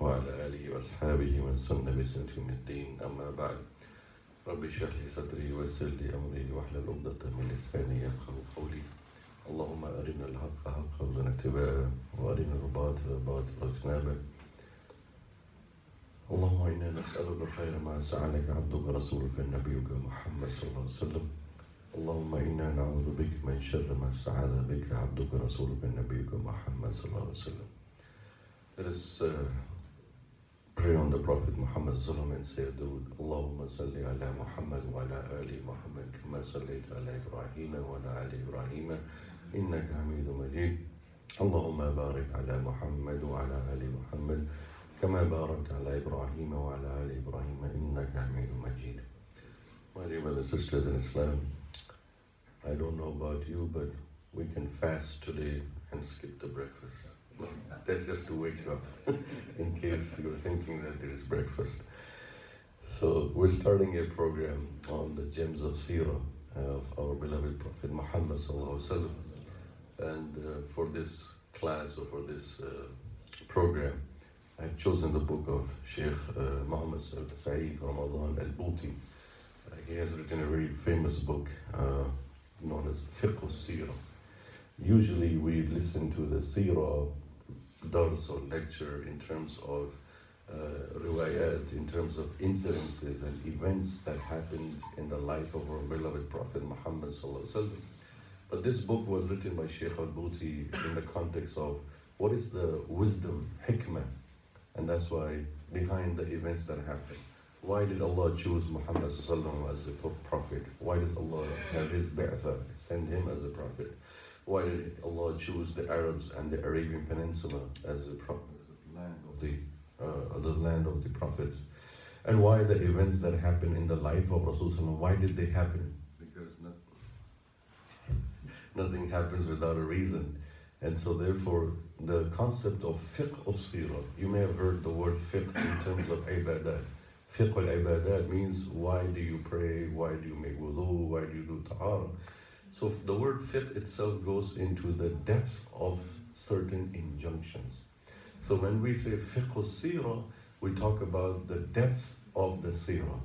وعلى آله وأصحابه ومن سن بسنة يوم الدين أما بعد رب اشرح لي صدري ويسر لي أمري واحلل عقدة من لساني يفقهوا قولي اللهم أرنا الحق حقا وارزقنا اتباعه وأرنا الباطل باطلا واجتنابه اللهم إنا نسألك خير ما سألك عبدك رسولك نبيك محمد صلى الله عليه وسلم اللهم إنا نعوذ بك من شر ما استعاذ بك عبدك رسولك نبيك محمد صلى الله عليه وسلم. Let us pray on the Prophet Muhammad sallallahu alaihi wasallam and say, Allahumma salli ala Muhammad wa ala ali Muhammad kama sallaita ala Ibrahim wa ala ali Ibrahim innaka Hamidum Majid. Allahumma barik ala Muhammad wa ala ali Muhammad kama barakta ala Ibrahim wa ala ali Ibrahim innaka Hamidum Majid. My dear brothers and sisters in Islam, I don't know about you, but we can fast today and skip the breakfast. That's just to wake you up, in case you're thinking that there is breakfast. So we're starting a program on the gems of Seerah of our beloved Prophet Muhammad sallallahu alaihi wasallam. And for this class or for this program, I've chosen the book of Sheikh Muhammad Saeed Ramadan al-Bouti. He has written a very famous book known as Fiqh al-Seerah. Usually we listen to the Seerah dars or lecture in terms of riwayat, in terms of incidences and events that happened in the life of our beloved Prophet Muhammad sallallahu alaihi wasallam. But this book was written by Sheikh al-Bouti in the context of what is the wisdom, hikmah, and that's why behind the events that happened. Why did Allah choose Muhammad sallallahu alaihi wasallam as a prophet? Why does Allah have his bi'tha, send him as a prophet? Why did Allah choose the Arabs and the Arabian Peninsula as the land of the prophets? And why the events that happened in the life of Rasulullah, why did they happen? Because nothing happens without a reason. And so therefore, the concept of fiqh of seerah, you may have heard the word fiqh in terms of ibadat. Fiqh al-ibadat means why do you pray, why do you make wudu, why do you do tahara? So the word fiqh itself goes into the depth of certain injunctions. So when we say fiqh al-seerah, we talk about the depth of the seerah.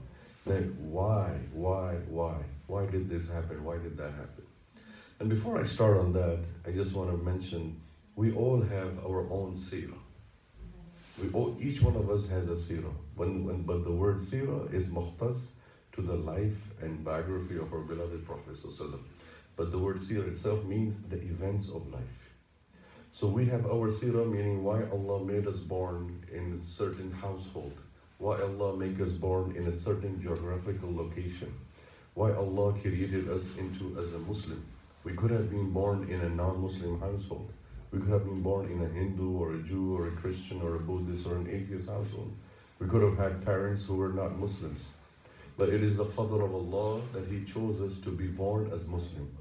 Then why did this happen, why did that happen? And before I start on that, I just want to mention, we all have our own seerah. Each one of us has a seerah. But the word seerah is mukhtas to the life and biography of our beloved Prophet sallallahu alaihi wasallam. But the word seerah itself means the events of life. So we have our seerah, meaning why Allah made us born in a certain household, why Allah made us born in a certain geographical location, why Allah created us as a Muslim. We could have been born in a non-Muslim household. We could have been born in a Hindu or a Jew or a Christian or a Buddhist or an atheist household. We could have had parents who were not Muslims. But it is the fadl of Allah that He chose us to be born as Muslim.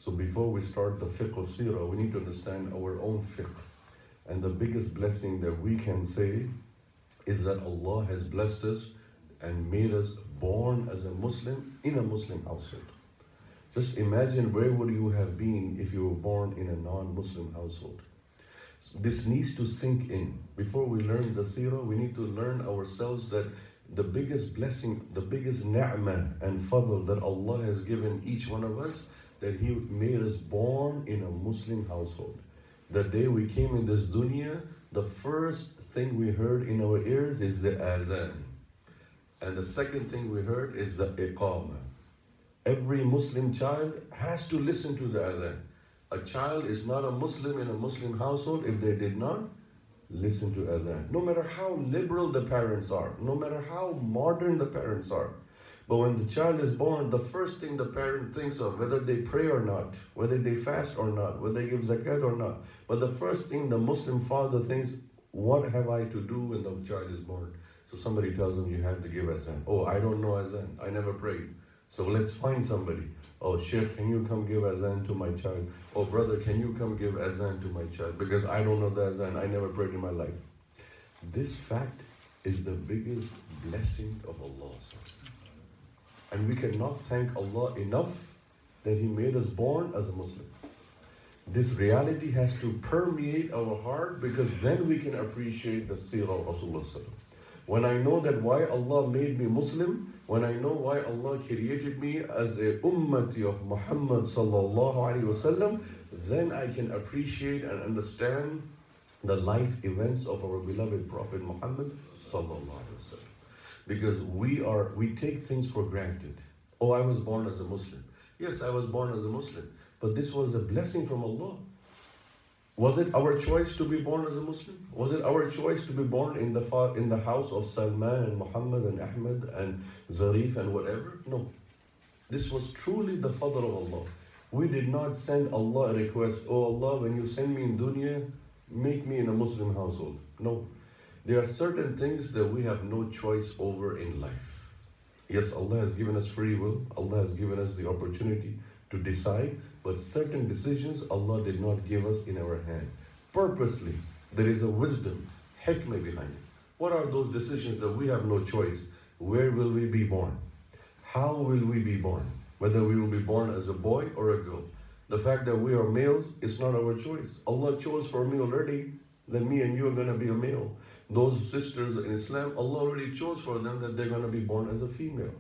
So before we start the fiqh of seerah, we need to understand our own fiqh. And the biggest blessing that we can say is that Allah has blessed us and made us born as a Muslim in a Muslim household. Just imagine where would you have been if you were born in a non-Muslim household. So this needs to sink in. Before we learn the seerah, we need to learn ourselves that the biggest blessing, the biggest ni'mah and fadl that Allah has given each one of us, that He made us born in a Muslim household. The day we came in this dunya, the first thing we heard in our ears is the azan. And the second thing we heard is the iqamah. Every Muslim child has to listen to the adhan. A child is not a Muslim in a Muslim household if they did not listen to adhan. No matter how liberal the parents are, no matter how modern the parents are. But when the child is born, the first thing the parent thinks of, whether they pray or not, whether they fast or not, whether they give zakat or not. But the first thing the Muslim father thinks, what have I to do when the child is born? So somebody tells him, you have to give azan. Oh, I don't know azan. I never prayed. So let's find somebody. Oh, Sheikh, can you come give azan to my child? Oh, brother, can you come give azan to my child? Because I don't know the azan. I never prayed in my life. This fact is the biggest blessing of Allah. And we cannot thank Allah enough that He made us born as a Muslim. This reality has to permeate our heart, because then we can appreciate the seerah of Rasulullah. When I know that why Allah made me Muslim, when I know why Allah created me as a ummati of Muhammad sallallahu alaihi wasallam, then I can appreciate and understand the life events of our beloved Prophet Muhammad sallallahu alaihi wasallam. Because we take things for granted. Oh, I was born as a Muslim. Yes, I was born as a Muslim, but this was a blessing from Allah. Was it our choice to be born as a Muslim? Was it our choice to be born in the house of Salman and Muhammad and Ahmed and Zarif and whatever? No. This was truly the fadl of Allah. We did not send Allah a request, oh Allah, when you send me in dunya, make me in a Muslim household. No. There are certain things that we have no choice over in life. Yes, Allah has given us free will. Allah has given us the opportunity to decide, but certain decisions Allah did not give us in our hand. Purposely, there is a wisdom, hikmah behind it. What are those decisions that we have no choice? Where will we be born? How will we be born? Whether we will be born as a boy or a girl. The fact that we are males is not our choice. Allah chose for me already that me and you are going to be a male. Those sisters in Islam, Allah already chose for them that they're going to be born as a female.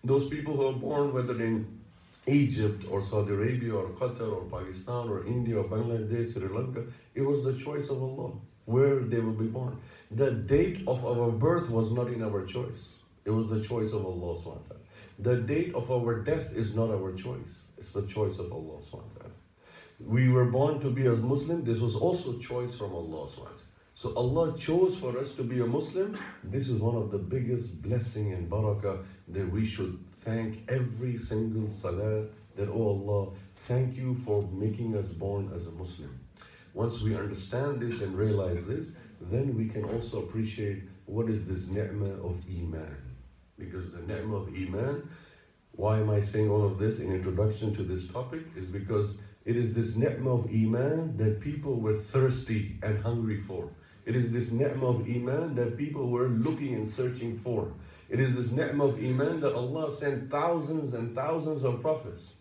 Those people who are born, whether in Egypt or Saudi Arabia or Qatar or Pakistan or India or Bangladesh, Sri Lanka, it was the choice of Allah where they will be born. The date of our birth was not in our choice. It was the choice of Allah subhanahu wa ta'ala. The date of our death is not our choice. It's the choice of Allah subhanahu wa ta'ala. We were born to be as Muslim. This was also choice from Allah subhanahu wa ta'ala. So Allah chose for us to be a Muslim. This is one of the biggest blessing and barakah that we should thank every single salah, that, oh Allah, thank you for making us born as a Muslim. Once we understand this and realize this, then we can also appreciate what is this ni'mah of Iman. Because the ni'mah of Iman, why am I saying all of this in introduction to this topic, is because it is this ni'mah of Iman that people were thirsty and hungry for. It is this ni'mah of Iman that people were looking and searching for. It is this ni'mah of Iman that Allah sent thousands and thousands of prophets.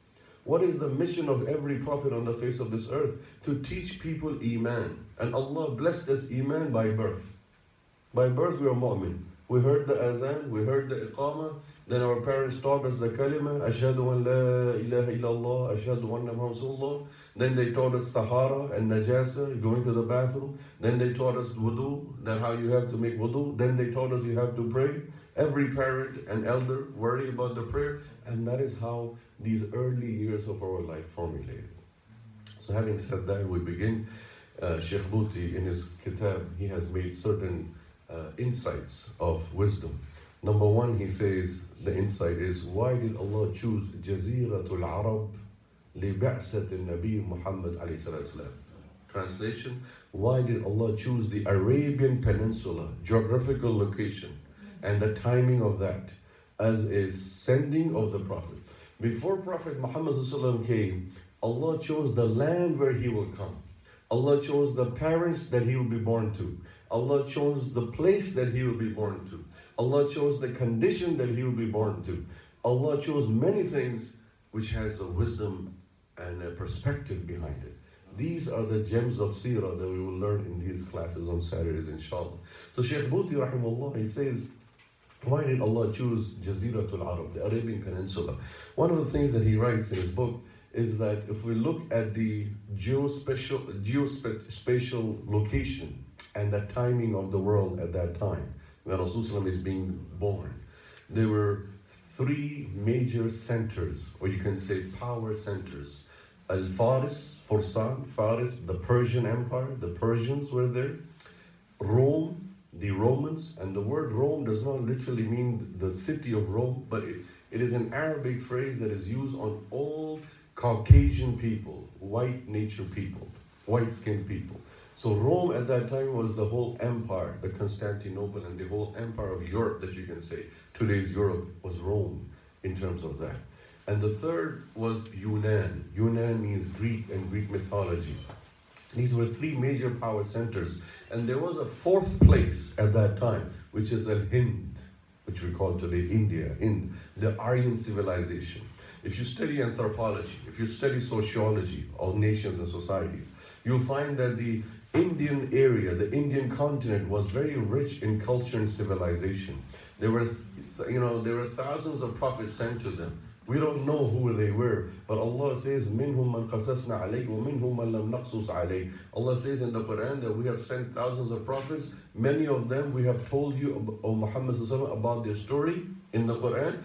What is the mission of every prophet on the face of this earth? To teach people Iman. And Allah blessed us Iman by birth. By birth we are mu'min. We heard the azan, we heard the iqamah, then our parents taught us the kalima, ashhadu an la ilaha illallah, ashhadu anna Muhammad Rasulullah. Then they taught us tahara and najasa, going to the bathroom. Then they taught us wudu, that how you have to make wudu. Then they taught us you have to pray. Every parent and elder worry about the prayer, and that is how these early years of our life formulated. So having said that, we begin. Sheikh Bhuti, in his kitab, he has made certain insights of wisdom. Number one, he says, the insight is, why did Allah choose Jaziratul Arab li ba'sat al-Nabi Muhammad alayhi salam? Translation, why did Allah choose the Arabian Peninsula, geographical location, and the timing of that as a sending of the Prophet? Before Prophet Muhammad came, Allah chose the land where he will come. Allah chose the parents that he will be born to. Allah chose the place that he will be born to. Allah chose the condition that he will be born to. Allah chose many things which has a wisdom and a perspective behind it. These are the gems of Seerah that we will learn in these classes on Saturdays, inshallah. So Shaykh Bhuti, rahimahullah, he says, why did Allah choose Jaziratul Arab, the Arabian Peninsula? One of the things that he writes in his book is that if we look at the geospatial location and the timing of the world at that time, when Rasulullah is being born, there were three major centers, or you can say power centers. Al-Faris, Faris, the Persian Empire, the Persians were there. Rome, the Romans, and the word Rome does not literally mean the city of Rome, but it is an Arabic phrase that is used on all Caucasian people, white nature people, white-skinned people. So Rome at that time was the whole empire, the Constantinople and the whole empire of Europe that you can say. Today's Europe was Rome in terms of that. And the third was Yunan. Yunan means Greek and Greek mythology. These were three major power centers. And there was a fourth place at that time, which is Al-Hind, which we call today India, in the Aryan civilization. If you study anthropology, if you study sociology of nations and societies, you'll find that the Indian area, the Indian continent was very rich in culture and civilization. There were, there were thousands of prophets sent to them. We don't know who they were, but Allah says, "Minhum man qasasna alayk, wa minhum man lam naqsus alayk." Allah says in the Quran that we have sent thousands of prophets. Many of them we have told you, O Muhammad about their story in the Quran,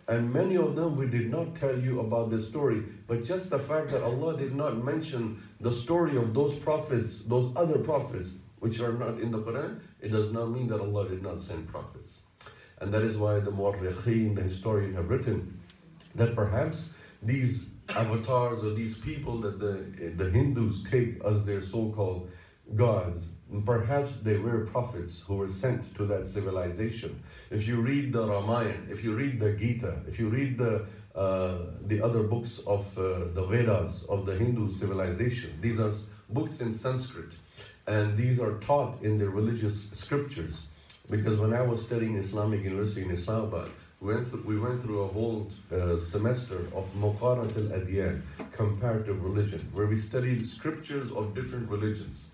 and many of them we did not tell you about their story. But just the fact that Allah did not mention the story of those prophets, those other prophets, which are not in the Quran, it does not mean that Allah did not send prophets. And that is why the Mu'arrikheen, the historian, have written that perhaps these avatars or these people that the Hindus take as their so-called gods, perhaps they were prophets who were sent to that civilization. If you read the Ramayana, if you read the Gita, if you read the other books of the Vedas of the Hindu civilization, these are books in Sanskrit, and these are taught in the religious scriptures. Because when I was studying Islamic University in Islamabad, we went through a whole semester of Muqarat al-Adyan, comparative religion, where we studied scriptures of different religions.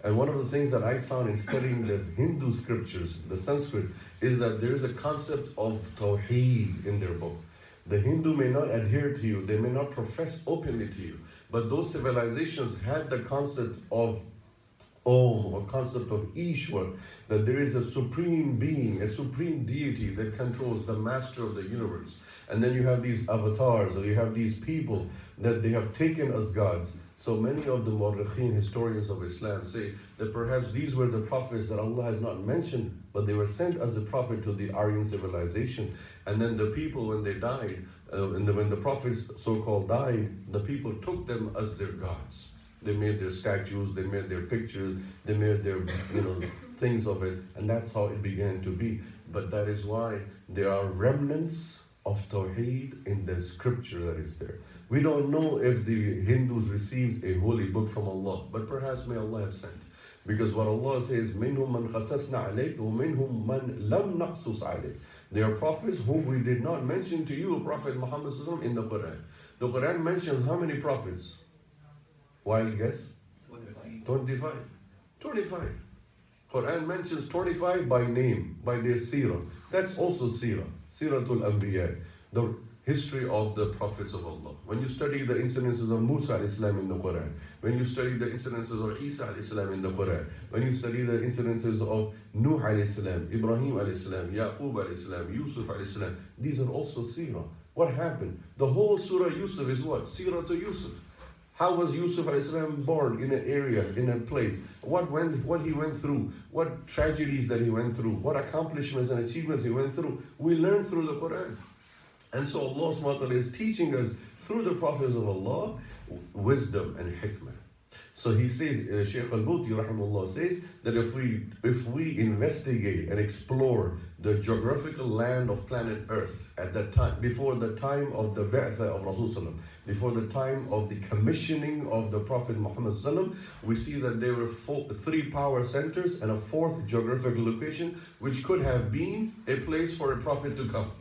And one of the things that I found in studying the Hindu scriptures, the Sanskrit, is that there is a concept of Tawheed in their book. The Hindu may not adhere to you, they may not profess openly to you, but those civilizations had the concept of Om, or concept of Ishwar, that there is a supreme being, a supreme deity that controls, the master of the universe. And then you have these avatars, or you have these people that they have taken as gods. So many of the Mu'arrikheen, historians of Islam, say that perhaps these were the prophets that Allah has not mentioned, but they were sent as the prophet to the Aryan civilization. And then the people, when they died, when the prophets so-called died, the people took them as their gods. They made their statues, they made their pictures, they made their things of it, and that's how it began to be. But that is why there are remnants of Tawheed in the scripture that is there. We don't know if the Hindus received a holy book from Allah, but perhaps may Allah have sent. Because what Allah says, "Minhum man khasasna alayk, wa minhum man lam naqsus alayk." They are prophets whom we did not mention to you, Prophet Muhammad in the Quran. The Quran mentions how many prophets? Wild guess? 25. 25. Quran mentions 25 by name, by their seerah. That's also seerah. Seeratul Anbiya, the history of the prophets of Allah. When you study the incidences of Musa al-Islam in the Quran, when you study the incidences of Isa al-Islam in the Quran, when you study the incidences of Nuh al-Islam, Ibrahim al-Islam, Yaqub al-Islam, Yusuf al-Islam, these are also seerah. What happened? The whole Surah Yusuf is what? Seerah to Yusuf. How was Yusuf al-Islam born in an area, in a place? What he went through, what tragedies that he went through, what accomplishments and achievements he went through. We learn through the Quran. And so Allah subhanahu wa ta'ala is teaching us through the prophets of Allah wisdom and hikmah. So he says, Shaykh al-Buti rahimahullah says that if we investigate and explore the geographical land of planet Earth at that time, before the time of the Ba'tha of Rasulullah, before the time of the commissioning of the Prophet Muhammad sallam, we see that there were three power centers and a fourth geographical location, which could have been a place for a prophet to come.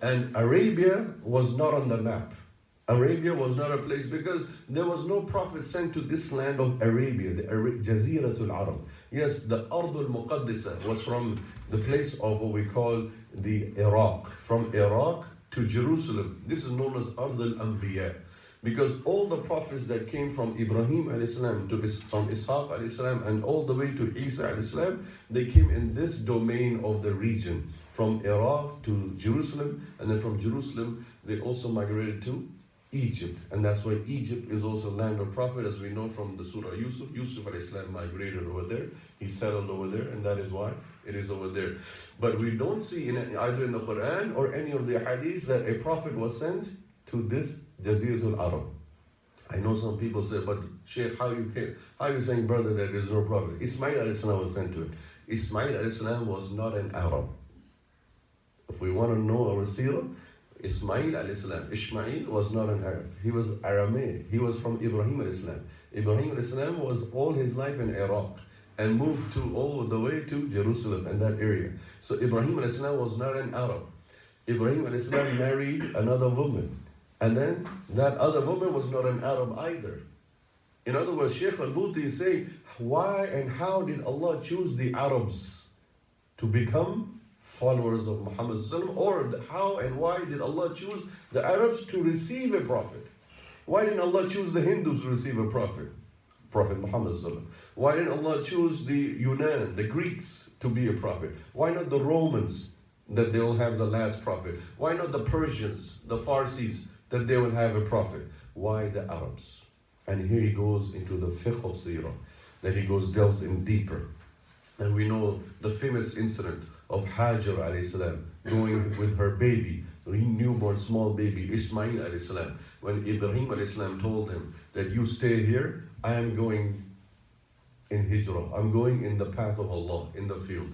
And Arabia was not on the map. Arabia was not a place because there was no prophet sent to this land of Arabia, the Jaziratul Arab. Yes, the Ardul Muqaddisa was from the place of what we call the Iraq. From Iraq to Jerusalem. This is known as Ardul Anbiya. Because all the prophets that came from Ibrahim al-Islam from Ishaq al-Islam and all the way to Isa al-Islam, they came in this domain of the region. From Iraq to Jerusalem, and then from Jerusalem, they also migrated to Egypt. And that's why Egypt is also land of prophet, as we know from the Surah Yusuf. Yusuf al-Islam migrated over there. He settled over there, and that is why it is over there. But we don't see either in the Quran or any of the hadiths that a prophet was sent to this Jaziratul Arab. I know some people say, but Sheikh, how you saying, brother, that there is no prophet? Ismail al-Islam was sent to it. Ismail al-Islam was not an Arab. If we want to know our seerah, Ismail al-Islam, Ishmael was not an Arab. He was Aramaic. He was from Ibrahim al-Islam. Ibrahim al-Islam was all his life in Iraq and moved all the way to Jerusalem and that area. So Ibrahim al-Islam was not an Arab. Ibrahim a.s. married another woman. And then that other woman was not an Arab either. In other words, Sheikh al-Buti is saying, why and how did Allah choose the Arabs to become followers of Muhammad sallallahu alaihi wasallam? Or how and why did Allah choose the Arabs to receive a prophet? Why didn't Allah choose the Hindus to receive a prophet? Prophet Muhammad sallallahu alaihi wasallam. Why didn't Allah choose the Yunan, the Greeks, to be a prophet? Why not the Romans, that they will have the last prophet? Why not the Persians, the Farsis, that they will have a prophet? Why the Arabs? And here he goes into the fiqh of Seerah, that he delves in deeper. And we know the famous incident of Hajar alayhi salam going with her baby, newborn small baby, Ismail alayhi salam. When Ibrahim alayhi salam told him that you stay here, I am going in hijrah, I'm going in the path of Allah, in the field.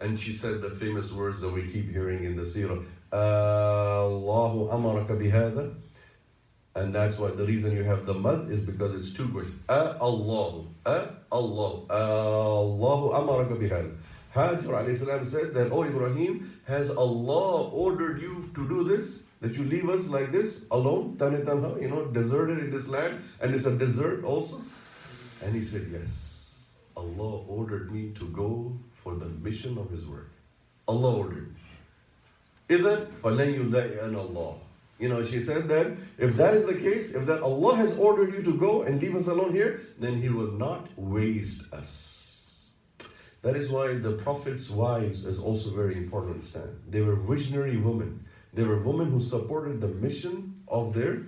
And she said the famous words that we keep hearing in the Seerah, Allahu amaraka bihada. And that's why the reason you have the mud is because it's two questions. Allahu Allahu amaraka bihada. Hajar alayhi salam said that, oh Ibrahim, has Allah ordered you to do this? That you leave us like this, alone, tanha, deserted in this land, and it's a desert also? And he said, yes, Allah ordered me to go for the mission of His work. Allah ordered me. إِذَنْ فَلَنْ يُدَعِئَنَ اللَّهِ. She said that if that is the case, if that Allah has ordered you to go and leave us alone here, then He will not waste us. That is why the Prophet's wives is also very important to understand. They were visionary women. They were women who supported the mission of their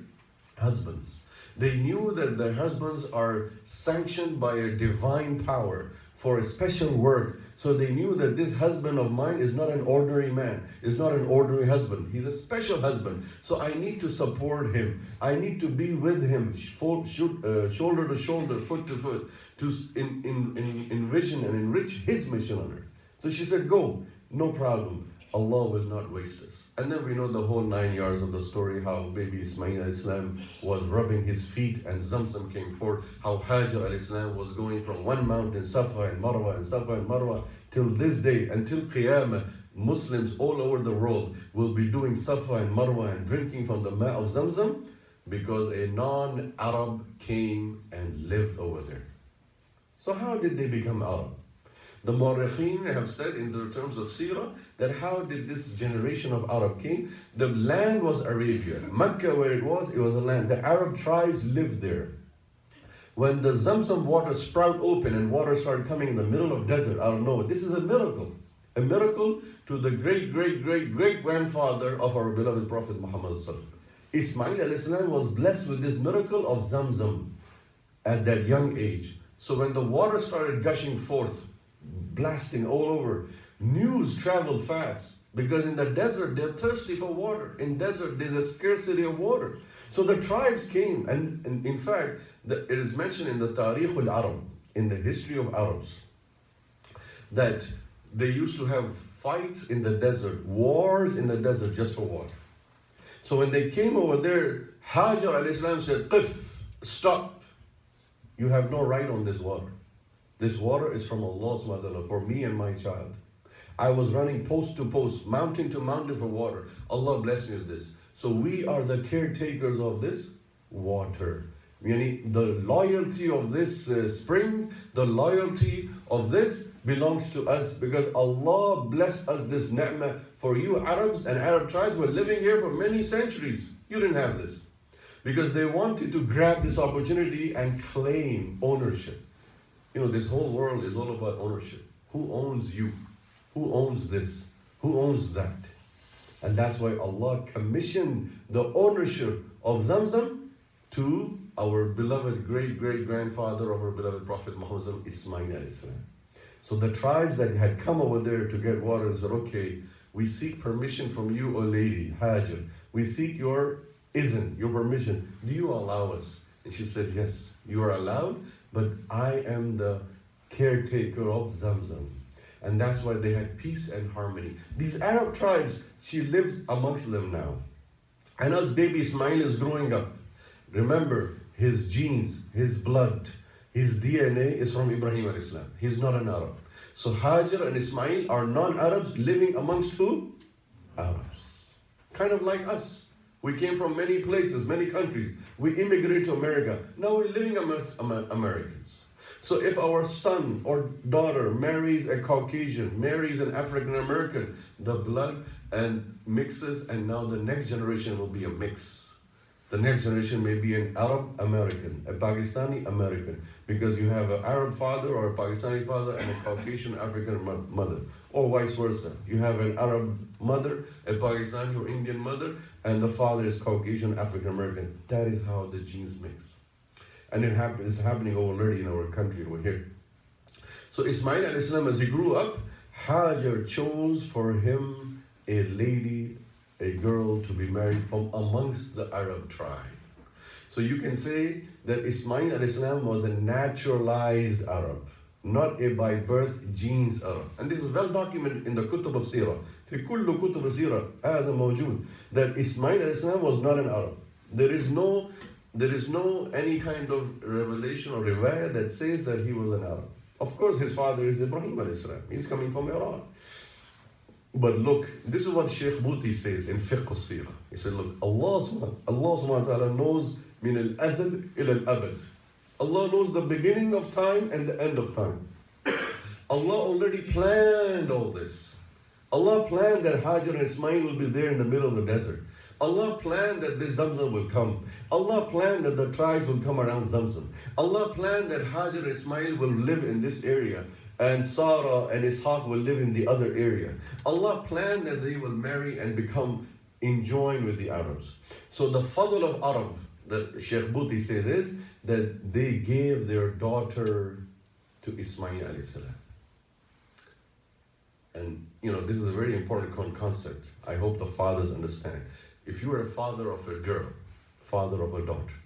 husbands. They knew that their husbands are sanctioned by a divine power for a special work. So they knew that this husband of mine is not an ordinary man, is not an ordinary husband. He's a special husband. So I need to support him. I need to be with him, shoulder to shoulder, foot to foot, to envision and enrich his mission on earth. So she said, go, no problem. Allah will not waste us. And then we know the whole 9 yards of the story, how baby Ismail Islam was rubbing his feet and Zamzam came forth, how Hajar Islam was going from one mountain, Safa and Marwa and Safa and Marwa, till this day, until Qiyamah, Muslims all over the world will be doing Safa and Marwa and drinking from the Ma of Zamzam because a non-Arab came and lived over there. So how did they become Arab? The Mu'arrikheen have said in the terms of Seerah that how did this generation of Arab came? The land was Arabia. Mecca, where it was a land. The Arab tribes lived there. When the Zamzam water sprout open and water started coming in the middle of desert, I don't know, this is a miracle. A miracle to the great-great-great-great-grandfather of our beloved Prophet Muhammad sallallahu alaihi wasallam. Ismail alayhi salam was blessed with this miracle of Zamzam at that young age. So when the water started gushing forth, blasting all over, news traveled fast because in the desert they're thirsty for water. In desert there's a scarcity of water. So the tribes came, and in fact it is mentioned in the Tarikh al-Arab, in the history of Arabs, that they used to have fights in the desert, wars in the desert just for water. So when they came over there, Hajar alayhi salam said, Qif, stop. You have no right on this water. This water is from Allah subhanahu wa ta'ala for me and my child. I was running post to post, mountain to mountain for water. Allah bless me with this. So we are the caretakers of this water. Meaning the loyalty of this spring, the loyalty of this belongs to us because Allah blessed us this ni'mah for you Arabs, and Arab tribes were living here for many centuries. You didn't have this. Because they wanted to grab this opportunity and claim ownership. This whole world is all about ownership. Who owns you? Who owns this? Who owns that? And that's why Allah commissioned the ownership of Zamzam to our beloved great-great-grandfather of our beloved Prophet Muhammad, Ismail alayhi salam. So the tribes that had come over there to get water said, okay, we seek permission from you, O lady, Hajar. We seek your permission. Do you allow us? And she said, yes, you are allowed, but I am the caretaker of Zamzam. And that's why they had peace and harmony. These Arab tribes, she lives amongst them now. And as baby Ismail is growing up, remember, his genes, his blood, his DNA is from Ibrahim alayhi salam. He's not an Arab. So Hajar and Ismail are non-Arabs living amongst who? Arabs. kind of like us. We came from many places, many countries. We immigrated to America. Now we're living amongst Americans. So if our son or daughter marries a Caucasian, marries an African American, the blood and mixes, and now the next generation will be a mix. The next generation may be an Arab American, a Pakistani American, because you have an Arab father or a Pakistani father and a Caucasian African mother, or vice versa. You have an Arab mother, a Pakistani or Indian mother, and the father is Caucasian African American. That is how the genes mix. And it's happening already in our country over here. So Ismail alayhi salam, as he grew up, Hajar chose for him a lady, a girl to be married from amongst the Arab tribe. So you can say that Ismail alayhi salam was a naturalized Arab, not a by birth genes Arab. And this is well documented in the Kutub of Seerah. في كل كتب السيرة هذا موجود, that Ismail alayhi salam was not an Arab. There is no any kind of revelation or riwayah that says that he was an Arab. Of course, his father is Ibrahim alayhi salam. He's coming from Iran. But look, this is what Sheikh Bhuti says in Fiqh al-Seerah. He said, look, Allah subhanahu wa ta'ala knows min al-azad ila al-abad. Allah knows the beginning of time and the end of time. Allah already planned all this. Allah planned that Hajar and Ismail will be there in the middle of the desert. Allah planned that this Zamzam will come. Allah planned that the tribes will come around Zamzam. Allah planned that Hajar and Ismail will live in this area, and Sarah and Ishaq will live in the other area. Allah planned that they will marry and become enjoined with the Arabs. So the fadl of Arab, that Sheikh Bhuti says, is that they gave their daughter to Ismail alayhi salam. And this is a very important concept. I hope the fathers understand. If you are a father of a girl, father of a daughter,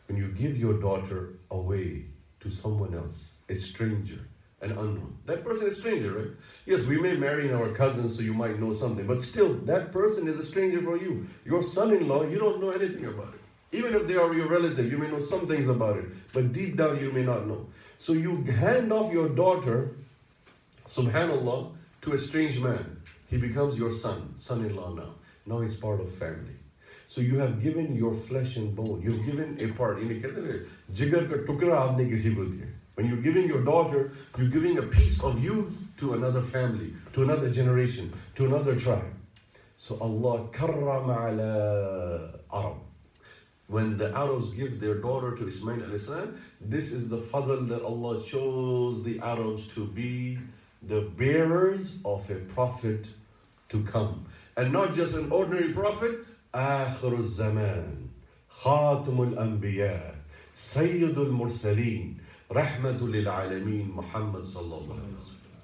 when you give your daughter away to someone else, a stranger, an unknown, that person is a stranger, right? Yes, we may marry our cousins, so you might know something, but still, that person is a stranger for you. Your son-in-law, you don't know anything about it. Even if they are your relative, you may know some things about it, but deep down you may not know. So you hand off your daughter, subhanallah, to a strange man. He becomes your son-in-law now. Now he's part of family. So you have given your flesh and bone. You've given a part. When you're giving your daughter, you're giving a piece of you to another family, to another generation, to another tribe. So Allah karram ala Arab. When the Arabs give their daughter to Ismail alayhi salam, this is the fadl that Allah chose the Arabs to be the bearers of a prophet to come. And not just an ordinary prophet, آخر الزمان, خاتم الأنبياء, سيد المرسلين, رحمة للعالمين, Muhammad sallallahu alaihi wasallam.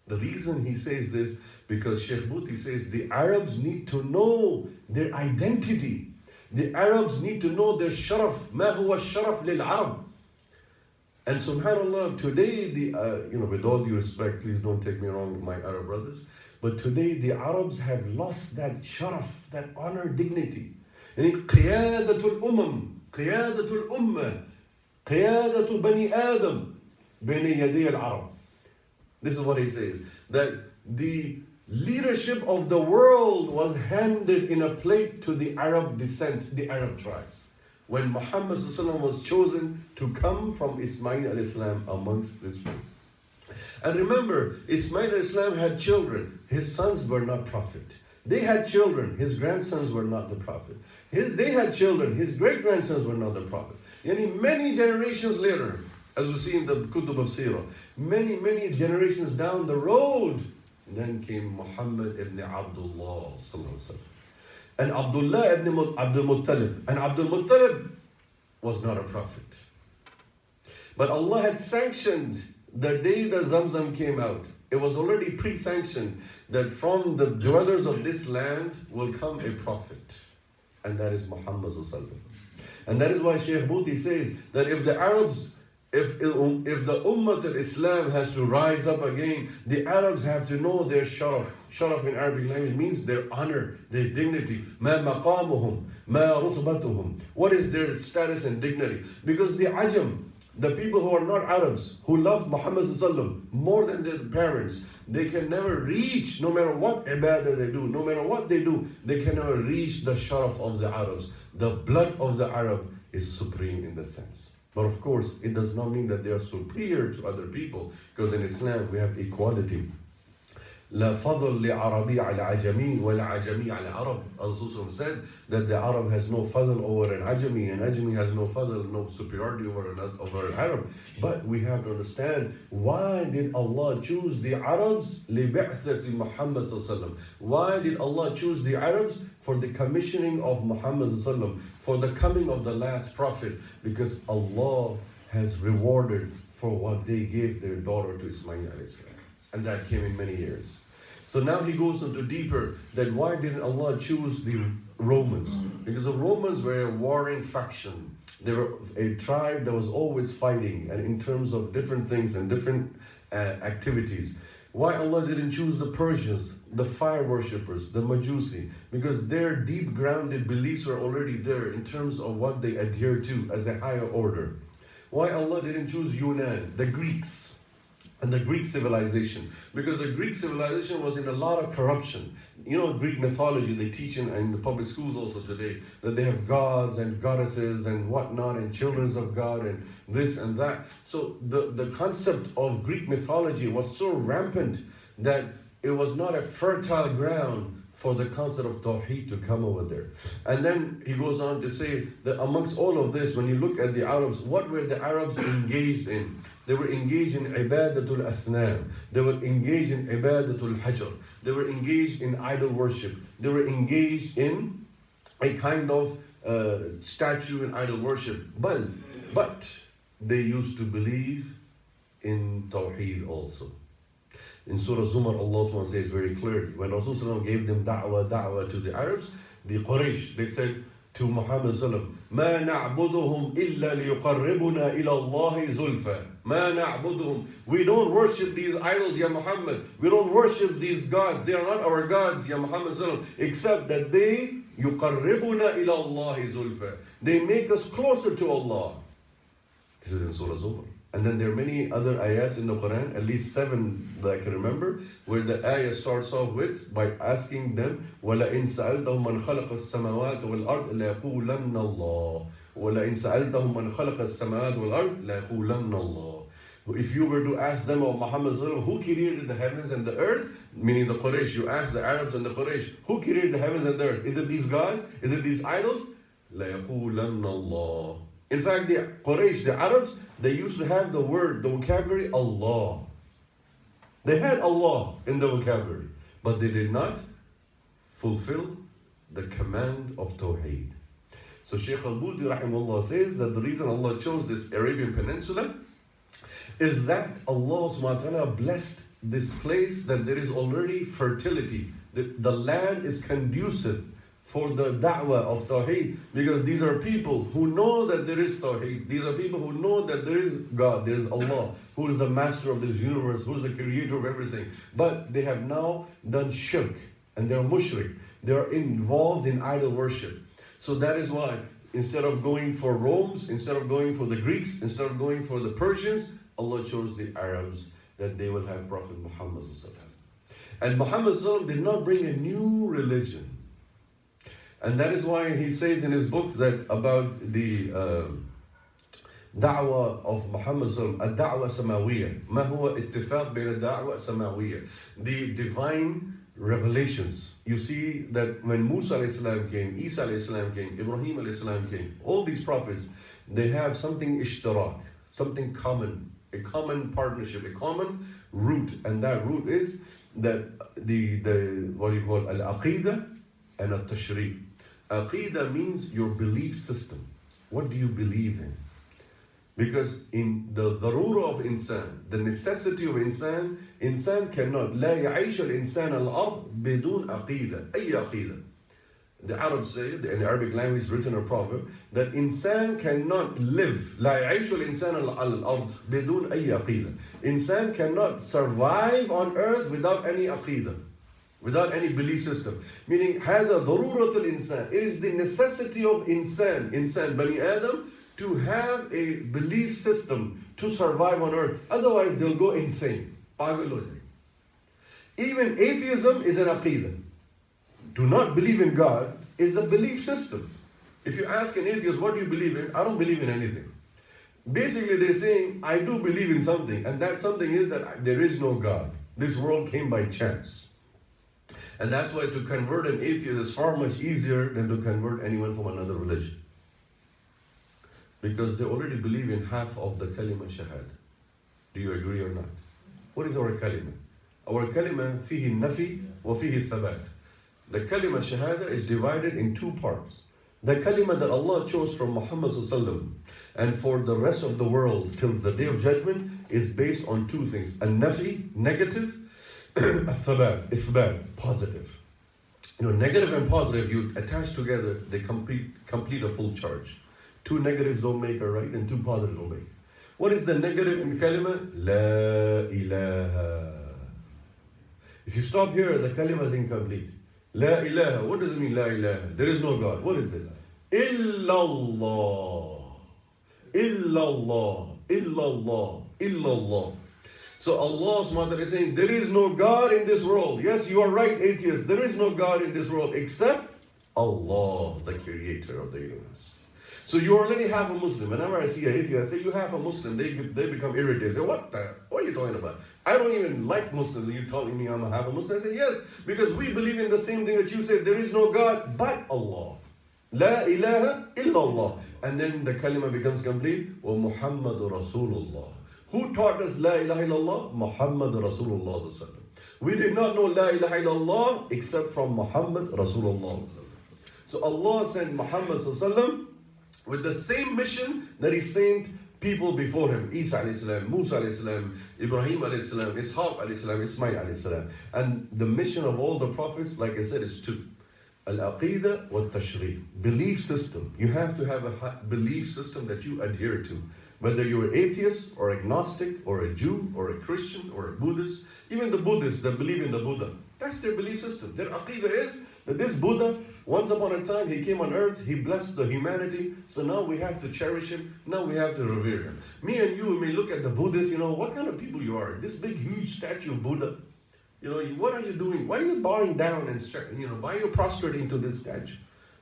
The reason he says this, because Sheikh Bhuti says the Arabs need to know their identity. The Arabs need to know their sharaf. ما هو الشرف للعرب. And subhanAllah, today, with all due respect, please don't take me wrong, my Arab brothers, but today the Arabs have lost that sharaf, that honor, dignity. And قيادة الأمم, قيادة الأمة, قيادة بني آدم بين يدي العرب. This is what he says, that the leadership of the world was handed in a plate to the Arab descent, the Arab tribes. When Muhammad was chosen to come from Ismail alayhi salam amongst this group. And remember, Ismail alayhi salam had children. His sons were not prophet. They had children. His grandsons were not the prophet. They had children. His great-grandsons were not the prophet. Many generations later, as we see in the Kutub of Seerah, many generations down the road, then came Muhammad ibn Abdullah sallallahu alaihi wasallam. And Abdullah ibn Abdul Muttalib. And Abdul Muttalib was not a prophet. But Allah had sanctioned the day the Zamzam came out. It was already pre-sanctioned that from the dwellers of this land will come a prophet. And that is Muhammad sallallahu alaihi wasallam. And that is why Sheikh Bhuti says that if the Arabs, if the Ummah al-Islam has to rise up again, the Arabs have to know their sharaf. Sharaf in Arabic language means their honor, their dignity. ما مقامهم, ما رتبتهم. What is their status and dignity? Because the Ajam, The people who are not Arabs, who love Muhammad ﷺ more than their parents, they can never reach, no matter what ibadah they do, no matter what they do, they can never reach the sharaf of the Arabs. The blood of the Arab is supreme in that sense. But of course, it does not mean that they are superior to other people, because in Islam we have equality. لا فضل لعربي على عجمي ولا عجمي على عرب. Rasul said that the Arab has no fadl over an Ajami has no fadl, no superiority over an Arab. But we have to understand, why did Allah choose the Arabs لبعثة Muhammad صلى الله عليه وسلم? Why did Allah choose the Arabs for the commissioning of Muhammad صلى الله عليه وسلم, for the coming of the last prophet? Because Allah has rewarded for what they gave their daughter to Ismail alayhi salam. And that came in many years. So now he goes into deeper, that why didn't Allah choose the Romans? Because the Romans were a warring faction. They were a tribe that was always fighting, and in terms of different things and different activities. Why Allah didn't choose the Persians, the fire worshippers, the Majusi? Because their deep-grounded beliefs were already there in terms of what they adhere to as a higher order. Why Allah didn't choose Yunan, the Greeks, and the Greek civilization? Because the Greek civilization was in a lot of corruption. You know, Greek mythology, they teach in the public schools also today, that they have gods and goddesses and whatnot, and children of God and this and that. So the concept of Greek mythology was so rampant that it was not a fertile ground for the concept of Tawheed to come over there. And then he goes on to say that amongst all of this, when you look at the Arabs, what were the Arabs engaged in? They were engaged in ibadatul asnam. They were engaged in ibadatul hajar. They were engaged in idol worship. They were engaged in a kind of statue and idol worship. But they used to believe in Tawheed also. In Surah Zumar, Allah says very clearly, when Rasulullah gave them da'wah to the Arabs, the Quraysh, they said to Muhammad sallallahu ما نعبدهم إلا ليقربنا إلى الله زلفى. ما نعبدهم. We don't worship these idols, Ya Muhammad. We don't worship these gods. They are not our gods, Ya Muhammad sallallahu, except that they يقربنا إلى الله زلفى. They make us closer to Allah. This is in Surah Zumar. And then there are many other ayahs in the Quran, at least 7 that I can remember, where the ayah starts off with, by asking them, وَلَئِنْ سَأَلْتَهُمْ مَنْ خَلَقَ السَّمَاوَاتِ وَالْأَرْضِ لَيَقُولَنَّ اللَّهُ وَلَئِنْ سَأَلْتَهُمْ مَنْ خَلَقَ السَّمَاوَاتِ وَالْأَرْضِ لَيَقُولَنَّ اللَّهُ. If you were to ask them, of Muhammad, who created the heavens and the earth, meaning the Quraysh, you ask the Arabs and the Quraysh, who created the heavens and the earth? Is it these gods? Is it these idols? لَيَقُولَنَّ اللَّهُ. In fact, the Quraysh, the Arabs, they used to have the word, the vocabulary, Allah. They had Allah in the vocabulary, but they did not fulfill the command of Tawheed. So Shaykh al-Budi rahimahullah says that the reason Allah chose this Arabian Peninsula is that Allah subhanahu wa ta'ala blessed this place, that there is already fertility. The land is conducive for the da'wah of Tawheed, because these are people who know that there is Tawheed. These are people who know that there is God, there is Allah, who is the master of this universe, who is the creator of everything. But they have now done shirk, and they're mushrik. They are involved in idol worship. So that is why, instead of going for Romans, instead of going for the Greeks, instead of going for the Persians, Allah chose the Arabs, that they will have Prophet Muhammad. And Muhammad did not bring a new religion. And that is why he says in his book that about the da'wah of Muhammad الدعوة سماوية. ما هو اتفاق بين الدعوة سماوية. The divine revelations. You see that when Musa alayhi came, Isa alayhi came, Ibrahim alayhi came, all these prophets, they have something ishtarak, something common, a common partnership, a common root. And that root is that the what do you call al-aqidah and al-tashri'. Aqidah means your belief system. What do you believe in? Because in the darura of insan, the necessity of insan cannot لا يعيش الإنسان الأرض بدون عقيدة. أي عقيدة. The Arabs say, in the Arabic language written a proverb, that insan cannot live. لا يعيش الإنسان على الأرض بدون أي عقيدة. Insan cannot survive on earth without any aqidah, without any belief system. Meaning, هذا ضرورة الإنسان. It is the necessity of insan, Bani Adam, to have a belief system to survive on earth. Otherwise, they'll go insane. Even atheism is an aqidah. Do not believe in God is a belief system. If you ask an atheist, what do you believe in? I don't believe in anything. Basically, they're saying, I do believe in something, and that something is that there is no God. This world came by chance. And that's why to convert an atheist is far much easier than to convert anyone from another religion. Because they already believe in half of the kalima shahad. Do you agree or not? What is our kalima? Our kalima fihi nafi wa fihi thabat. The kalima shahada is divided in two parts. The kalima that Allah chose from Muhammad sallallahu and for the rest of the world till the day of judgment is based on two things. An-nafi, negative, al-thabat, isbat, positive. Negative and positive, you attach together, they complete a full charge. Two negatives don't make a right, and two positives don't make. What is the negative in kalima? La ilaha. If you stop here, the kalima is incomplete. La ilaha. What does it mean, la ilaha? There is no God. What is this? Illallah. Illallah. Illallah. Illallah. So Allah subhanahu wa ta'ala is saying, there is no God in this world. Yes, you are right, atheists. There is no God in this world except Allah, the creator of the universe. So you already have a Muslim. Whenever I see an atheist, I say, you have a Muslim. They become irritated. They say, what are you talking about? I don't even like Muslims. You're telling me I'm a have a Muslim? I say, yes, because we believe in the same thing that you said. There is no God but Allah. La ilaha illallah. And then the kalima becomes complete. Wa Muhammadu Rasulullah. Who taught us La ilaha illallah? Muhammad Rasulullah. We did not know La ilaha illallah except from Muhammad Rasulullah. So Allah sent Muhammad with the same mission that He sent people before him. Isa alayhi salam, Musa alayhi salam, Ibrahim alayhi salam, Ishaq alayhi salam, Ismail alayhi salam. And the mission of all the prophets, like I said, is two. Al-aqidah wa tashri'. Belief system. You have to have a belief system that you adhere to. Whether you're atheist or agnostic or a Jew or a Christian or a Buddhist, even the Buddhists that believe in the Buddha, that's their belief system. Their aqidah is that this Buddha, once upon a time, he came on earth, he blessed the humanity, so now we have to cherish him, now we have to revere him. Me and you may look at the Buddhists, what kind of people you are? This big, huge statue of Buddha. What are you doing? Why are you bowing down and, why are you prostrating to this statue?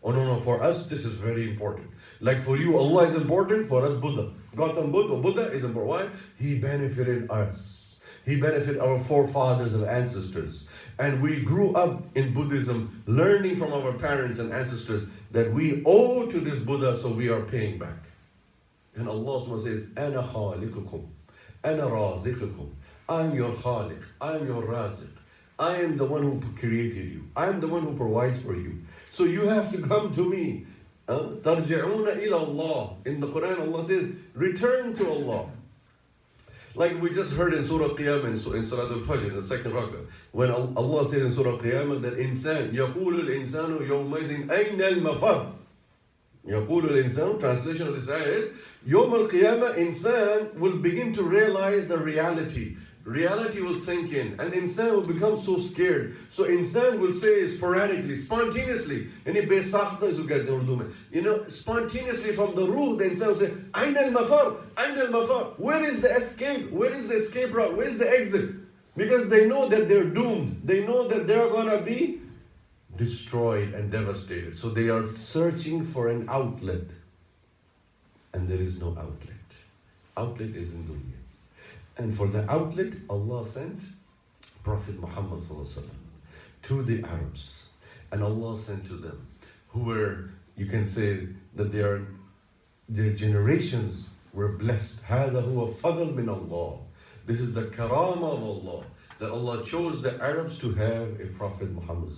Oh, no, for us, this is very important. Like for you, Allah is important, for us, Buddha. Gautam Buddha is important. Why? He benefited us. He benefited our forefathers and ancestors. And we grew up in Buddhism, learning from our parents and ancestors that we owe to this Buddha, so we are paying back. And Allah says, Ana khaliqukum, Ana raziqukum. I am your khaliq, I am your raziq. I am the one who created you. I am the one who provides for you. So you have to come to me. Tarji'una ila Allah. In the Quran, Allah says, return to Allah. Like we just heard in Surah Qiyamah, in Surah Al-Fajr, in the second rakah, when Allah says in Surah Qiyamah that insan, يَقُولُ الْإِنسَانُ يَوْمَئِذٍ أَيْنَ الْمَفَرُ. يَقُولُ الْإِنسَانُ, translation of this ayah is, Yawm al-Qiyamah, insan will begin to realize the reality. Reality will sink in, and insan will become so scared. So insan will say sporadically, spontaneously, spontaneously from the ruh, the insan will say, Ayn al-mafar, Ayn al-mafar. Where is the escape? Where is the escape route? Where is the exit? Because they know that they're doomed. They know that they're going to be destroyed and devastated. So they are searching for an outlet. And there is no outlet. Outlet is in dunya. And for the outlet, Allah sent Prophet Muhammad to the Arabs. And Allah sent to them, who were, you can say, that their generations were blessed. هَذَا هُوَ فَضْلٌ مِّنَ اللَّهِ. This is the karama of Allah, that Allah chose the Arabs to have a Prophet Muhammad.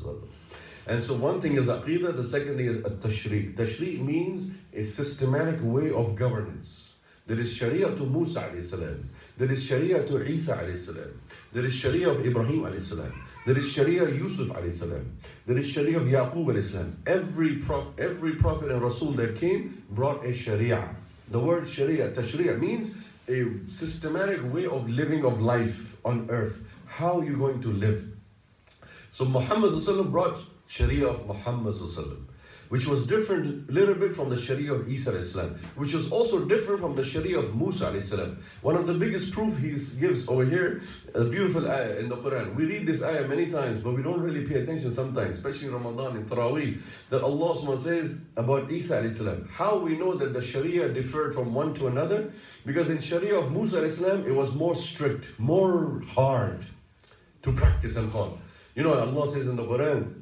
And so one thing is aqidah, the second thing is tashri'. Tashri' means a systematic way of governance. There is Sharia to Musa alayhi salam. There is Sharia to Isa alayhi salam. There is Sharia of Ibrahim alayhi salam. There is Sharia Yusuf alayhi salam. There is Sharia of Yaqub alayhi salam. Every prophet and Rasul that came brought a Sharia. The word Sharia, Tashri'ah, means a systematic way of living of life on earth. How are you going to live? So Muhammad brought Sharia of Muhammad. which was different a little bit from the Sharia of Isa alayhi salam, which was also different from the Sharia of Musa alayhi salam. One of the biggest proof he gives over here, a beautiful ayah in the Quran. We read this ayah many times, but we don't really pay attention sometimes, especially in Ramadan, in Taraweeh, that Allah subhanahu wa ta'ala says about Isa alayhi salam. How we know that the Sharia differed from one to another? Because in Sharia of Musa alayhi salam, it was more strict, more hard to practice and follow. You know, Allah says in the Quran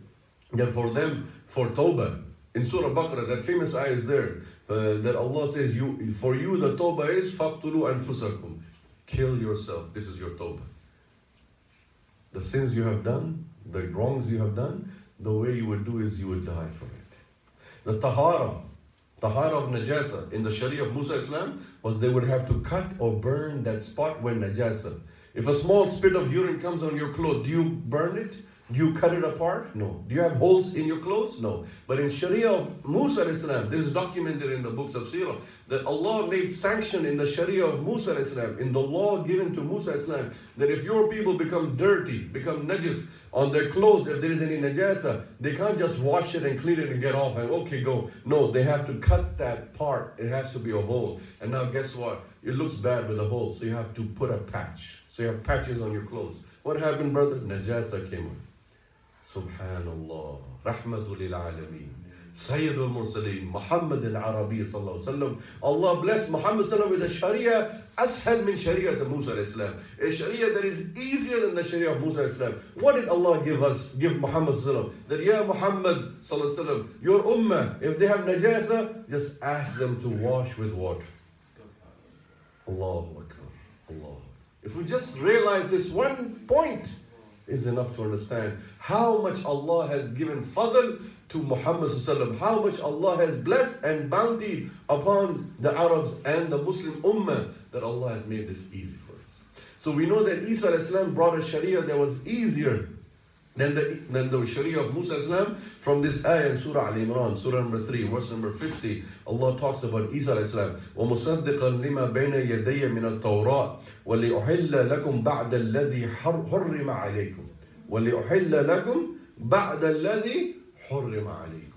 that for them, for Tawbah, in Surah Baqarah, that famous ayah is there, that Allah says, for you the Tawbah is فَقْتُلُوا أَنفُسَكُمْ. Kill yourself, this is your Tawbah. The sins you have done, the wrongs you have done, the way you would do is you would die for it. The Tahara of Najasa in the Sharia of Musa Islam was they would have to cut or burn that spot when Najasa. If a small spit of urine comes on your clothes, do you burn it? Do you cut it apart? No. Do you have holes in your clothes? No. But in Sharia of Musa Islam, this is documented in the books of Seerah, that Allah made sanction in the Sharia of Musa Islam, in the law given to Musa Islam, that if your people become dirty, become najis on their clothes, if there is any najasa, they can't just wash it and clean it and get off and okay, go. No, they have to cut that part. It has to be a hole. And now guess what? It looks bad with a hole, so you have to put a patch. So you have patches on your clothes. What happened, brother? Najasa came on. Subhanallah. Rahmatul lil alameen. Sayyidul Mursaleen. Muhammad al-Arabi sallallahu alaihi wasallam. Allah bless Muhammad sallallahu with a Sharia ashad min Sharia to Musa al-Islam. A Sharia that is easier than the Sharia of Musa al-Islam. What did Allah give Muhammad sallallahu that, Ya Muhammad sallallahu alaihi wasallam, your ummah, if they have najasa, just ask them to wash with water. Allahu Akbar. Allah. If we just realize this one point, is enough to understand how much Allah has given fadl to Muhammad sallallahu, how much Allah has blessed and bounty upon the Arabs and the Muslim ummah, that Allah has made this easy for us. So we know that Isa al-Islam brought a Sharia that was easier than the Sharia of Musa al-Islam. From this ayah in Surah Al-Imran, Surah number 3, verse number 50, Allah talks about Isa al-Islam. وَمُصَدِّقًا لِمَا بَيْنَ يَدَيَّ مِنَ التَّوْرَاةِ وَلِأُحِلَّ لَكُمْ بَعْدَ الَّذِي حُرِّمَ عَلَيْكُمْ وَلِأُحِلَّ لَكُمْ بَعْدَ الَّذِي حُرِّمَ عَلَيْكُمْ.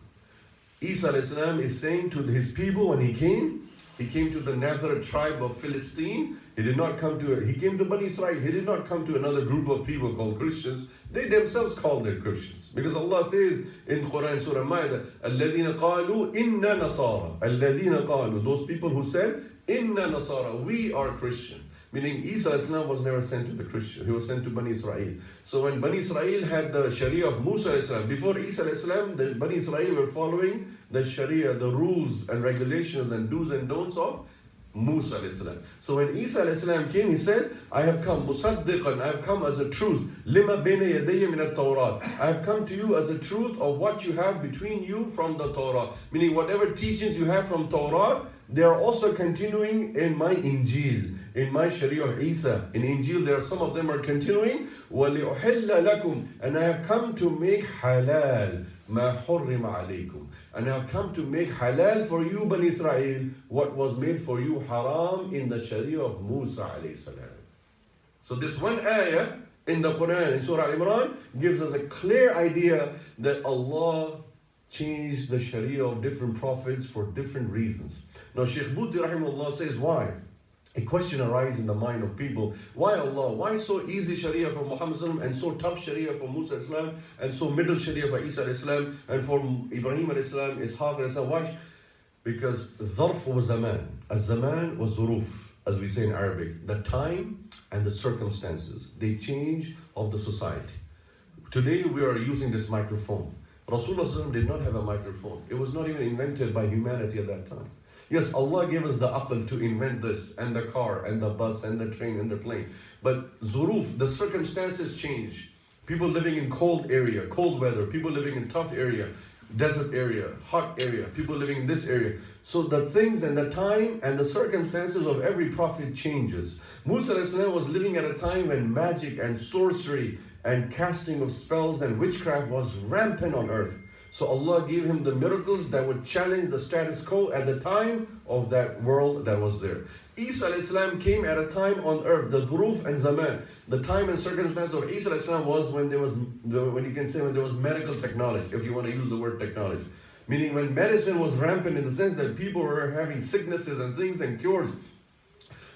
Isa al-Islam is saying to his people when he came to the Nazareth tribe of Philistine. He came to Bani Israel. He did not come to another group of people called Christians. They themselves called them Christians. Because Allah says in Quran, Surah Ma'idah, الَّذِينَ قَالُوا إِنَّا نَصَارَى. الَّذِينَ قَالُوا, those people who said, إِنَّا نَصَارَى, we are Christian. Meaning Isa Islam was never sent to the Christian. He was sent to Bani Israel. So when Bani Israel had the Sharia of Musa Islam, before Isa Islam, the Bani Israel were following the Sharia, the rules and regulations and do's and don'ts of Musa Islam. So when Isa Islam came, he said, I have come, musaddiqan, I have come as a truth. Lima bayna yadayya min al-Tawrat. I have come to you as a truth of what you have between you from the Torah. Meaning whatever teachings you have from Torah, they are also continuing in my Injil, in my Sharia of Isa. In Injil, there are some of them are continuing. وَلِأُحِلَّ لَكُمْ. And I have come to make halal مَا حُرِّمَ عَلَيْكُمْ. And I have come to make halal for you, Bani Israel, what was made for you haram in the Sharia of Musa alayhi salam. So this one ayah in the Quran, in Surah Al-Imran, gives us a clear idea that Allah changed the Sharia of different prophets for different reasons. Now Shaykh Buti rahimahullah says, why? A question arises in the mind of people. Why Allah? Why so easy Sharia for Muhammad and so tough Sharia for Musa Islam and so middle Sharia for Isa Islam and for Ibrahim Islam, Ishaq Islam? Why? Because Dharf was Zaman. Zaman was Zuruf, as we say in Arabic. The time and the circumstances. They change of the society. Today we are using this microphone. Rasulullah did not have a microphone. It was not even invented by humanity at that time. Yes, Allah gave us the aql to invent this, and the car, and the bus, and the train, and the plane. But zuruf, the circumstances change. People living in cold area, cold weather, people living in tough area, desert area, hot area, people living in this area. So the things and the time and the circumstances of every prophet changes. Musa was living at a time when magic and sorcery and casting of spells and witchcraft was rampant on earth. So Allah gave him the miracles that would challenge the status quo at the time of that world that was there. Isa al-Islam came at a time on earth, the dhuruf and zaman. The time and circumstance of Isa al-Islam was when there was, when you can say when there was medical technology, if you want to use the word technology. Meaning when medicine was rampant in the sense that people were having sicknesses and things and cures.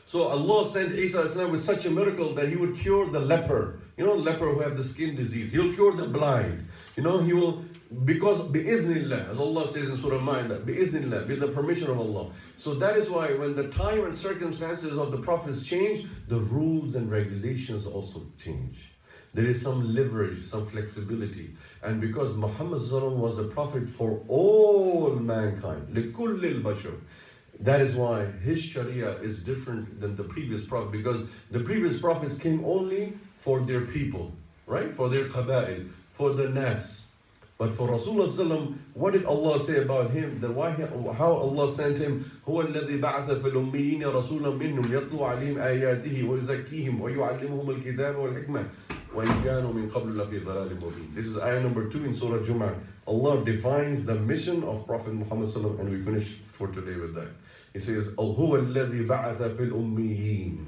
So Allah sent Isa with such a miracle that he would cure the leper. You know, leper who have the skin disease. He'll cure the blind. You know, he will, because bi'idhnillah, as Allah says in Surah Ma'idah, bi'idhnillah, with the permission of Allah. So that is why when the time and circumstances of the prophets change, the rules and regulations also change. There is some leverage, some flexibility. And because Muhammad was a prophet for all mankind, لِكُلِّ الْبَشَرِ, that is why his Sharia is different than the previous prophet, because the previous prophets came only for their people, right? For their qaba'il, for the nas. But for Rasulullah, what did Allah say about him? That how Allah sent him? هو الذي بعث في الأميين رسولا منهم يتلو عليهم آياته ويزكيهم ويعلمهم الكتاب والحكمة وإن كانوا من قبل لفي ضلال مبين. This is ayah number 2 in Surah Jum'ah. Allah defines the mission of Prophet Muhammad and we finish for today with that. He says, هو الذي بعث في الأميين.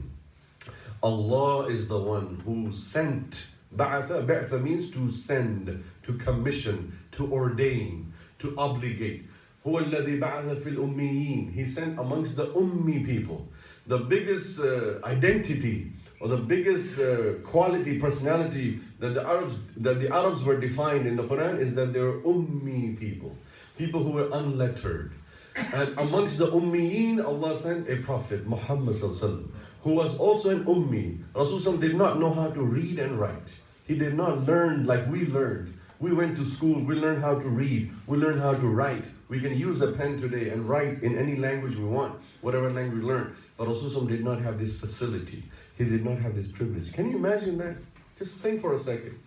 Allah is the one who sent. Ba'atha means to send, to commission, to ordain, to obligate. هو الذي بعث في الأميين. He sent amongst the Ummi people. The biggest identity or the biggest quality, personality that the Arabs were defined in the Quran is that they were Ummi people. People who were unlettered. And amongst the Ummiyin, Allah sent a prophet, Muhammad who was also an Ummi. Rasul did not know how to read and write. He did not learn like we learned. We went to school, we learned how to read, we learned how to write. We can use a pen today and write in any language we want, whatever language we learn. But Rasul did not have this facility. He did not have this privilege. Can you imagine that? Just think for a second.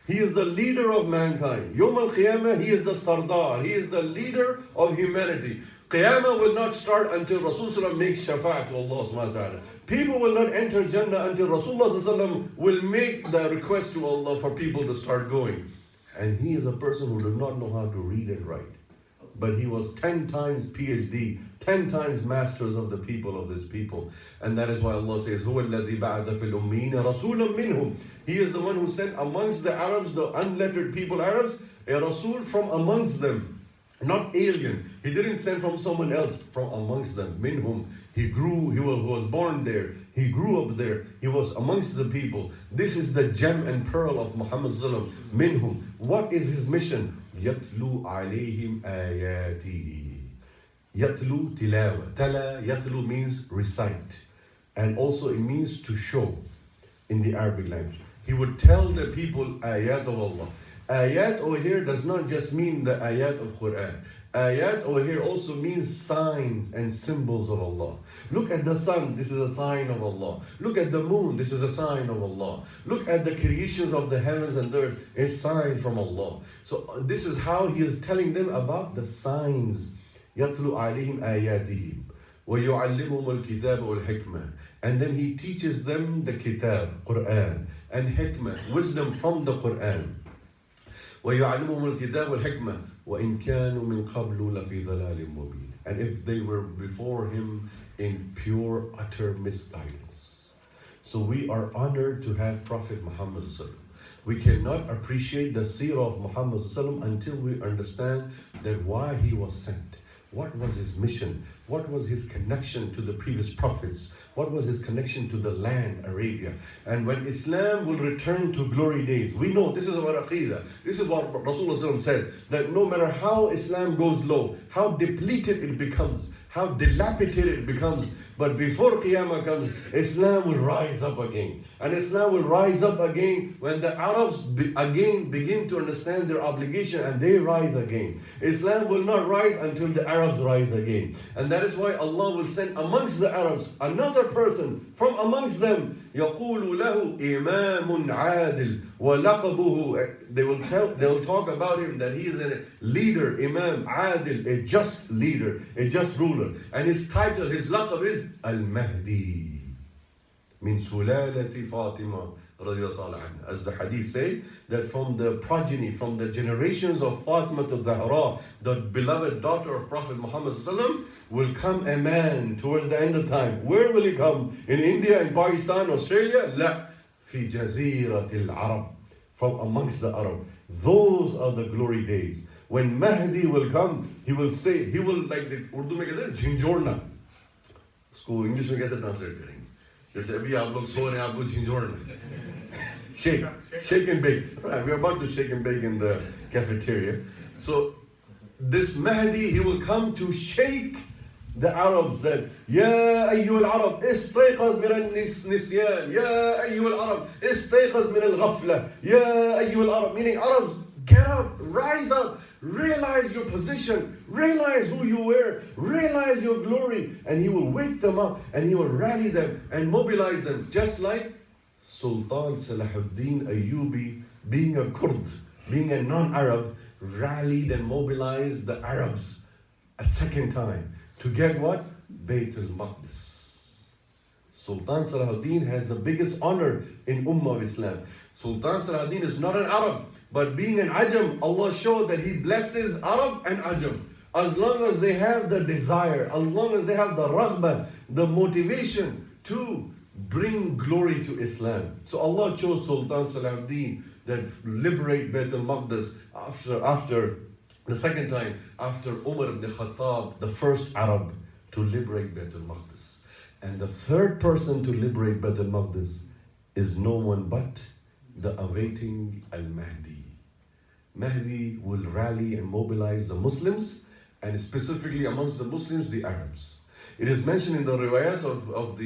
He is the leader of mankind. Yawm al-Qiyamah, he is the Sardar. He is the leader of humanity. Qiyamah will not start until Rasulullah makes shafa'at to Allah subhanahu wa ta'ala. People will not enter Jannah until Rasulullah will make the request to Allah for people to start going. And he is a person who did not know how to read and write. But he was 10 times PhD, 10 times masters of the people of this people. And that is why Allah says, هُوَ الَّذِي بَعَثَ فِي الْأُمِّينَ رَسُولًا مِّنْهُمْ. He is the one who sent amongst the Arabs, the unlettered people Arabs, a Rasul from amongst them. Not alien. He didn't send from someone else, from amongst them. Minhum. He grew, he was born there. He grew up there. He was amongst the people. This is the gem and pearl of Muhammad sallallahu minhum. What is his mission? يَتْلُو عَلَيْهِمْ آيَاتِهِ. Yatlu tilawa. Tala, yatlu means recite. And also it means to show in the Arabic language. He would tell the people ayat of Allah. Ayat over here does not just mean the ayat of Quran. Ayat over here also means signs and symbols of Allah. Look at the sun, this is a sign of Allah. Look at the moon, this is a sign of Allah. Look at the creations of the heavens and the earth, a sign from Allah. So this is how he is telling them about the signs. يَتْلُو عَلَيْهِمْ آيَاتِهِ وَيُعَلِّمُهُمُ الْكِتَابَ وَالْحِكْمَةِ. And then he teaches them the kitab, Quran, and hikmah, wisdom from the Quran. وَيُعَلِّمُهُمُ الْكِتَابَ وَالْحِكْمَةِ وَإِنْ كَانُوا مِنْ قَبْلُ لَفِي ضَلَالٍ مُبِينٍ. And if they were before him in pure, utter misguidance. So we are honored to have Prophet Muhammad sallallahu alaihi wasallam. We cannot appreciate the seerah of Muhammad sallallahu alaihi wasallam until we understand that why he was sent. What was his mission? What was his connection to the previous prophets? What was his connection to the land, Arabia? And when Islam will return to glory days, we know this is about Aqidah. This is what Rasulullah said, that no matter how Islam goes low, how depleted it becomes, how dilapidated it becomes, but before Qiyamah comes, Islam will rise up again. And Islam will rise up again when the Arabs again begin to understand their obligation and they rise again. Islam will not rise until the Arabs rise again. And that is why Allah will send amongst the Arabs another person from amongst them. يَقُولُ لَهُ إِمَامٌ عَادِلٌ وَلَقَبُهُ. They will talk about him that he is a leader, Imam, Adil, a just leader, a just ruler. And his title, his laqab is Al-Mahdi. Min sulalati Fatima radiallahu anha. As the hadith say, that from the progeny, from the generations of Fatima to Zahra, the beloved daughter of Prophet Muhammad sallallahu will come a man towards the end of time. Where will he come? In India, in Pakistan, Australia? La. Fi jaziratil Arab. From amongst the Arab. Those are the glory days. When Mahdi will come, he will say, he will, like the Urdu में कहते हैं झिंझोड़ना, उसको English में कैसे translate करेंगे? जैसे अभी आप लोग सो रहे हैं, आपको झिंझोड़ना, shake and bake. Right, we're about to shake and bake in the cafeteria. So this Mahdi, he will come to shake the Arabs that يا أيها العرب استيقظ من النسيان يا أيها العرب استيقظ من الغفلة يا أيها العرب, meaning Arabs, get up, rise up, realize your position, realize who you were, realize your glory, and he will wake them up and he will rally them and mobilize them, just like Sultan Salahuddin Ayyubi, being a Kurd, being a non-Arab, rallied and mobilized the Arabs a second time to get what? Bayt al-Maqdis. Sultan Salahuddin has the biggest honor in Ummah of Islam. Sultan Salahuddin is not an Arab, but being an Ajam, Allah showed that He blesses Arab and Ajam. As long as they have the desire, as long as they have the raghbah, the motivation to bring glory to Islam. So Allah chose Sultan Salahuddin that liberate Bayt al-Maqdis after the second time, after Umar ibn Khattab, the first Arab to liberate Bayt al-Maqdis. And the third person to liberate Bayt al-Maqdis is no one but the awaiting al-Mahdi. Mahdi will rally and mobilize the Muslims, and specifically amongst the Muslims, the Arabs. It is mentioned in the riwayat of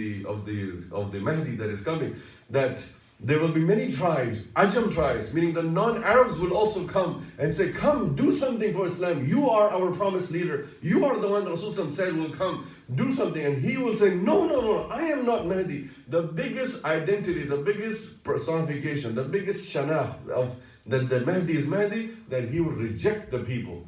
the Mahdi that is coming that there will be many tribes, Ajam tribes, meaning the non-Arabs will also come and say, come, do something for Islam. You are our promised leader. You are the one Rasulullah said will come, do something. And he will say, no, I am not Mahdi. The biggest identity, the biggest personification, the biggest shanah of that the Mahdi is Mahdi, that he will reject the people.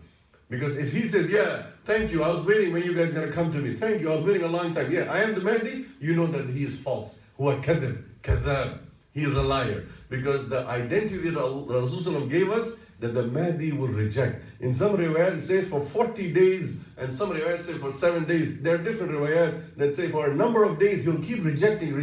Because if he says, yeah, thank you, I was waiting when you guys are going to come to me. Thank you, I was waiting a long time. Yeah, I am the Mahdi. You know that he is false. Huwa kadhab. He is a liar. Because the identity that Rasulullah gave us, that the Mahdi will reject. In some riwayat it says for 40 days, and some riwayat say for 7 days. There are different riwayat that say for a number of days he'll keep rejecting,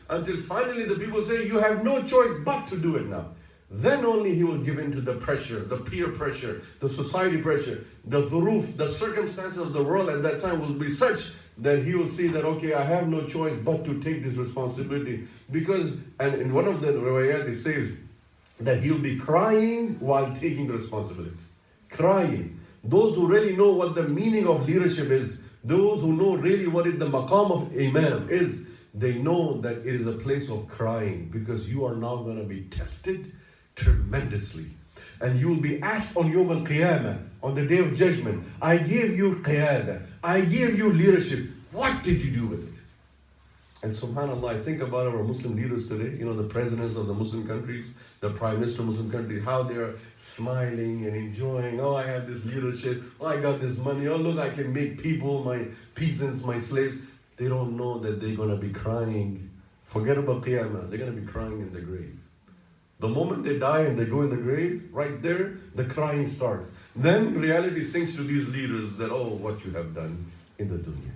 until finally the people say, you have no choice but to do it now. Then only he will give in to the pressure, the peer pressure, the society pressure, the dhuruf, the circumstances of the world at that time will be such that he will see that, okay, I have no choice but to take this responsibility. Because, and in one of the riwayat it says that he'll be crying while taking the responsibility. Crying. Those who really know what the meaning of leadership is, those who know really what is the maqam of imam is, they know that it is a place of crying, because you are now going to be tested tremendously. And you will be asked on Yawm al-Qiyamah, on the day of judgment, I gave you qiyadah, I gave you leadership, what did you do with it? And subhanAllah, I think about our Muslim leaders today, the presidents of the Muslim countries, the prime minister of Muslim countries, how they are smiling and enjoying, oh, I have this leadership, oh, I got this money, oh, look, I can make people, my peasants, my slaves. They don't know that they're going to be crying. Forget about Qiyamah, they're going to be crying in the grave. The moment they die and they go in the grave, right there, the crying starts. Then reality sinks to these leaders that, oh, what you have done in the dunya.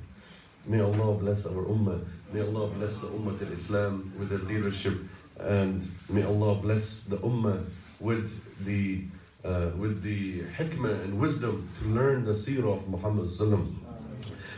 May Allah bless our ummah. May Allah bless the ummah al-Islam with their leadership. And may Allah bless the ummah with the hikmah and wisdom to learn the seerah of Muhammad sallallahu alaihi wasallam.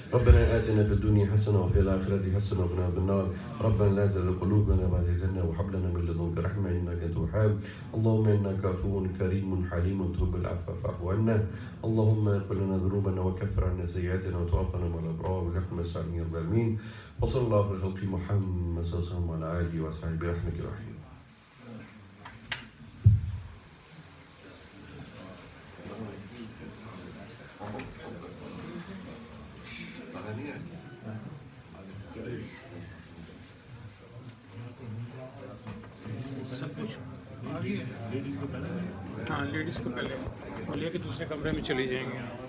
ربنا آتنا في الدنيا حسنة وفي الآخرة حسنة وقنا عذاب النار ربنا لا تزغ قلوبنا بعد إذ هديتنا وهب لنا من لدنك رحمة إنك أنت الوهاب اللهم إنك عفو كريم حليم تحب العفو فاعف عنا اللهم اغفر لنا ذنوبنا وكفر عنا سيئاتنا وتوفنا مع الأبرار برحمتك يا رب العالمين وصلى الله على خلق محمد صلى الله عليه وسلم وعلى آله وصحبه برحمتك الرحيم. हाँ ladies को पहले बोलिए कि दूसरे कमरे में चली जाएंगे.